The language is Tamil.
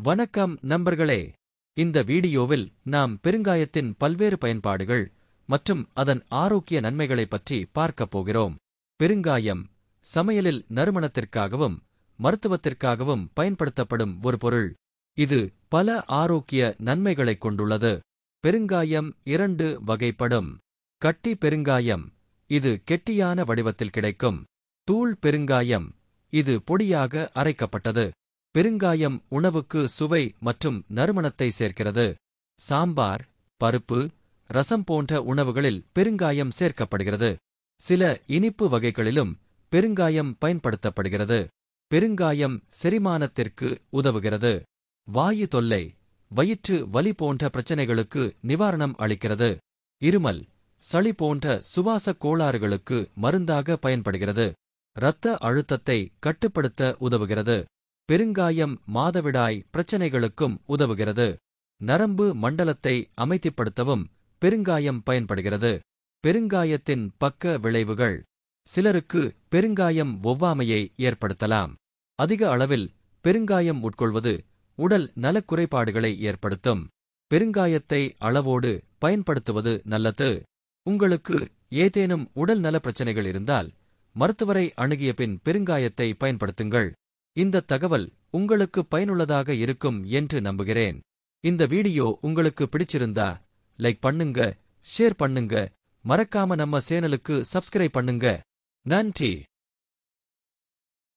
வணக்கம் நண்பர்களே. இந்த வீடியோவில் நாம் பெருங்காயத்தின் பல்வேறு பயன்பாடுகள் மற்றும் அதன் ஆரோக்கிய நன்மைகளைப் பற்றி பார்க்கப் போகிறோம். பெருங்காயம் சமையலில் நறுமணத்திற்காகவும் மருத்துவத்திற்காகவும் பயன்படுத்தப்படும் ஒரு பொருள். இது பல ஆரோக்கிய நன்மைகளைக் கொண்டுள்ளது. பெருங்காயம் 2 வகைப்படும். கட்டி பெருங்காயம், இது கெட்டியான வடிவத்தில் கிடைக்கும். தூள் பெருங்காயம், இது பொடியாக அரைக்கப்பட்டது. பெருங்காயம் உணவுக்கு சுவை மற்றும் நறுமணத்தை சேர்க்கிறது. சாம்பார், பருப்பு, ரசம் போன்ற உணவுகளில் பெருங்காயம் சேர்க்கப்படுகிறது. சில இனிப்பு வகைகளிலும் பெருங்காயம் பயன்படுத்தப்படுகிறது. பெருங்காயம் செரிமானத்திற்கு உதவுகிறது. வாயு தொல்லை, வயிற்று வலி போன்ற பிரச்சனைகளுக்கு நிவாரணம் அளிக்கிறது. இருமல், சளி போன்ற சுவாசக் கோளாறுகளுக்கு மருந்தாக பயன்படுகிறது. இரத்த அழுத்தத்தை கட்டுப்படுத்த உதவுகிறது. பெருங்காயம் மாதவிடாய் பிரச்சனைகளுக்கும் உதவுகிறது. நரம்பு மண்டலத்தை அமைதிப்படுத்தவும் பெருங்காயம் பயன்படுகிறது. பெருங்காயத்தின் பக்க விளைவுகள். சிலருக்கு பெருங்காயம் ஒவ்வாமையை ஏற்படுத்தலாம். அதிக அளவில் பெருங்காயம் உட்கொள்வது உடல் நலக்குறைபாடுகளை ஏற்படுத்தும். பெருங்காயத்தை அளவோடு பயன்படுத்துவது நல்லது. உங்களுக்கு ஏதேனும் உடல் நல பிரச்சனைகள் இருந்தால் மருத்துவரை அணுகிய பின் பெருங்காயத்தை பயன்படுத்துங்கள். இந்த தகவல் உங்களுக்கு பயனுள்ளதாக இருக்கும் என்று நம்புகிறேன். இந்த வீடியோ உங்களுக்கு பிடிச்சிருந்தா லைக் பண்ணுங்க, ஷேர் பண்ணுங்க, மறக்காம நம்ம சேனலுக்கு சப்ஸ்கிரைப் பண்ணுங்க. நன்றி.